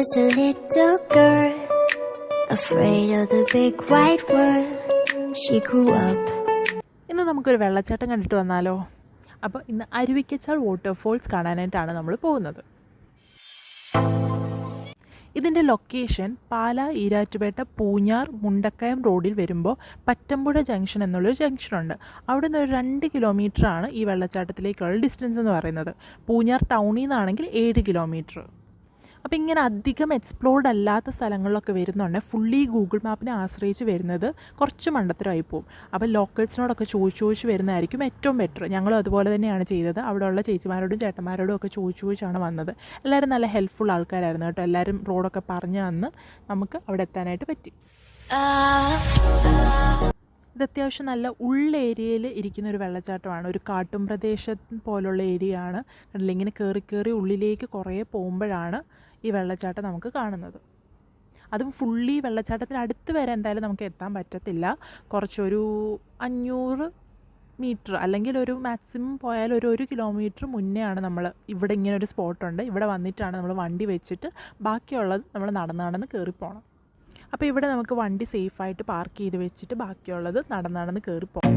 was a little girl, afraid of the big wide world. She grew up. ഇന്ന് നമുക്കൊരു വെള്ളച്ചാട്ടം കണ്ടിട്ട് വന്നാലോ? അപ്പോൾ ഇന്ന് അരുവിക്കച്ചാൽ വാട്ടർഫോൾസ് കാണാനായിട്ടാണ് നമ്മൾ പോകുന്നത്. ഇതിൻ്റെ ലൊക്കേഷൻ പാലാ ഈരാറ്റുപേട്ട പൂഞ്ഞാർ മുണ്ടക്കയം റോഡിൽ വരുമ്പോൾ പറ്റമ്പുഴ ജംഗ്ഷൻ എന്നുള്ളൊരു ജംഗ്ഷനുണ്ട്. അവിടെ നിന്ന് ഒരു 2 കിലോമീറ്ററാണ് ഈ വെള്ളച്ചാട്ടത്തിലേക്കുള്ള ഡിസ്റ്റൻസ് എന്ന് പറയുന്നത്. പൂഞ്ഞാർ ടൗണിൽ നിന്നാണെങ്കിൽ 7 കിലോമീറ്റർ. അപ്പോൾ ഇങ്ങനെ അധികം എക്സ്പ്ലോർഡ് അല്ലാത്ത സ്ഥലങ്ങളിലൊക്കെ വരുന്നുണ്ട്. ഫുള്ളി ഗൂഗിൾ മാപ്പിനെ ആശ്രയിച്ച് വരുന്നത് കുറച്ച് മണ്ടത്തരമായി പോകും. അപ്പോൾ ലോക്കൽസിനോടൊക്കെ ചോദിച്ച് വരുന്നതായിരിക്കും ഏറ്റവും ബെറ്റർ. ഞങ്ങളും അതുപോലെ തന്നെയാണ് ചെയ്തത്. അവിടെയുള്ള ചേച്ചിമാരോടും ചേട്ടന്മാരോടും ഒക്കെ ചോദിച്ചാണ് വന്നത്. എല്ലാവരും നല്ല ഹെൽപ്ഫുൾ ആൾക്കാരായിരുന്നു കേട്ടോ. എല്ലാവരും റോഡൊക്കെ പറഞ്ഞു തന്ന് നമുക്ക് അവിടെ എത്താനായിട്ട് പറ്റി. ഇത് അത്യാവശ്യം നല്ല ഉള്ളേരിയയിൽ ഇരിക്കുന്ന ഒരു വെള്ളച്ചാട്ടമാണ്. ഒരു കാട്ടും പ്രദേശം പോലുള്ള ഏരിയയാണ്. കണ്ടില്ല, ഇങ്ങനെ കയറി ഉള്ളിലേക്ക് കുറേ പോകുമ്പോഴാണ് ഈ വെള്ളച്ചാട്ടം നമുക്ക് കാണുന്നത്. അതും ഫുള്ളി വെള്ളച്ചാട്ടത്തിന് അടുത്ത് വരെ എന്തായാലും നമുക്ക് എത്താൻ പറ്റത്തില്ല. കുറച്ചൊരു 500 മീറ്റർ അല്ലെങ്കിൽ ഒരു മാക്സിമം പോയാൽ ഒരു 1 കിലോമീറ്റർ മുന്നേ ആണ് നമ്മൾ ഇവിടെ ഇങ്ങനെ ഒരു സ്പോട്ടുണ്ട്. ഇവിടെ വന്നിട്ടാണ് നമ്മൾ വണ്ടി വെച്ചിട്ട് ബാക്കിയുള്ളത് നമ്മൾ നടന്ന് കയറിപ്പോകണം. അപ്പോൾ ഇവിടെ നമുക്ക് വണ്ടി സേഫായിട്ട് പാർക്ക് ചെയ്ത് വെച്ചിട്ട് ബാക്കിയുള്ളത് നടന്ന് കയറിപ്പോകാം.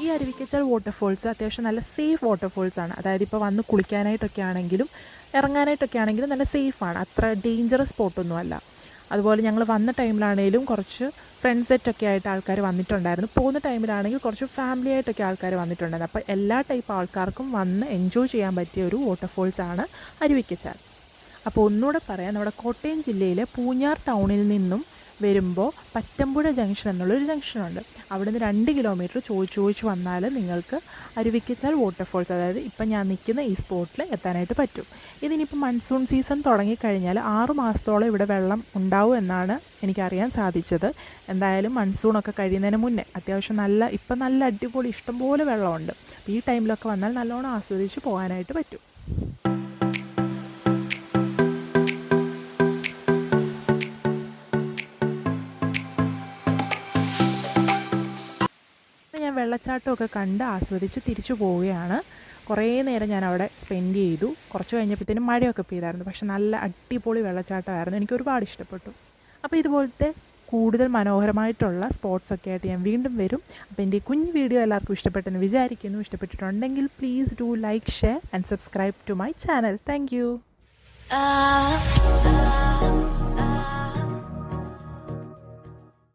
ഈ അരുവിക്കച്ചാൽ വാട്ടർഫോൾസ് അത്യാവശ്യം നല്ല സേഫ് വാട്ടർഫോൾസാണ്. അതായത് ഇപ്പോൾ വന്ന് കുളിക്കാനായിട്ടൊക്കെ ആണെങ്കിലും ഇറങ്ങാനായിട്ടൊക്കെ ആണെങ്കിലും നല്ല സേഫാണ്. അത്ര ഡേഞ്ചറസ് സ്പോട്ടൊന്നുമല്ല. അതുപോലെ ഞങ്ങൾ വന്ന ടൈമിലാണെങ്കിലും കുറച്ച് ഫ്രണ്ട് സെറ്റൊക്കെ ആയിട്ട് ആൾക്കാർ വന്നിട്ടുണ്ടായിരുന്നു. പോകുന്ന ടൈമിലാണെങ്കിൽ കുറച്ച് ഫാമിലി ആയിട്ടൊക്കെ ആൾക്കാർ വന്നിട്ടുണ്ടായിരുന്നു. അപ്പോൾ എല്ലാ ടൈപ്പ് ആൾക്കാർക്കും വന്ന് എൻജോയ് ചെയ്യാൻ പറ്റിയ ഒരു വാട്ടർഫോൾസാണ് അരുവിക്കച്ചാൽ. അപ്പോൾ ഒന്നുകൂടെ പറയാം, നമ്മുടെ കോട്ടയം ജില്ലയിലെ പൂഞ്ഞാർ ടൗണിൽ നിന്നും വരുമ്പോൾ പറ്റമ്പുഴ ജംഗ്ഷൻ എന്നുള്ളൊരു ജംഗ്ഷനുണ്ട്. അവിടെ നിന്ന് 2 കിലോമീറ്റർ ചോദിച്ച് വന്നാൽ നിങ്ങൾക്ക് അരുവിക്കച്ചാൽ വാട്ടർഫോൾസ്, അതായത് ഇപ്പം ഞാൻ നിൽക്കുന്ന ഈ സ്പോട്ടിൽ എത്താനായിട്ട് പറ്റും. ഇതിനിപ്പോൾ മൺസൂൺ സീസൺ തുടങ്ങിക്കഴിഞ്ഞാൽ 6 മാസത്തോളം ഇവിടെ വെള്ളം ഉണ്ടാവും എന്നാണ് എനിക്കറിയാൻ സാധിച്ചത്. എന്തായാലും മൺസൂണൊക്കെ കഴിയുന്നതിന് മുന്നേ അത്യാവശ്യം ഇപ്പം നല്ല അടിപൊളി ഇഷ്ടംപോലെ വെള്ളമുണ്ട്. ഈ ടൈമിലൊക്കെ വന്നാൽ നല്ലോണം ആസ്വദിച്ച് പോകാനായിട്ട് പറ്റും. വെള്ളച്ചാട്ടമൊക്കെ കണ്ട് ആസ്വദിച്ച് തിരിച്ചു പോവുകയാണ്. കുറേ നേരം ഞാൻ അവിടെ സ്പെൻഡ് ചെയ്തു. കുറച്ച് കഴിഞ്ഞപ്പോഴത്തേനും മഴയൊക്കെ പെയ്തായിരുന്നു. പക്ഷെ നല്ല അടിപൊളി വെള്ളച്ചാട്ടമായിരുന്നു. എനിക്ക് ഒരുപാട് ഇഷ്ടപ്പെട്ടു. അപ്പോൾ ഇതുപോലത്തെ കൂടുതൽ മനോഹരമായിട്ടുള്ള സ്പോട്ട്സൊക്കെ ആയിട്ട് ഞാൻ വീണ്ടും വരും. അപ്പോൾ എൻ്റെ കുഞ്ഞു വീഡിയോ എല്ലാവർക്കും ഇഷ്ടപ്പെട്ടെന്ന് വിചാരിക്കുന്നു. ഇഷ്ടപ്പെട്ടിട്ടുണ്ടെങ്കിൽ please do like, share and subscribe to my channel. Thank U.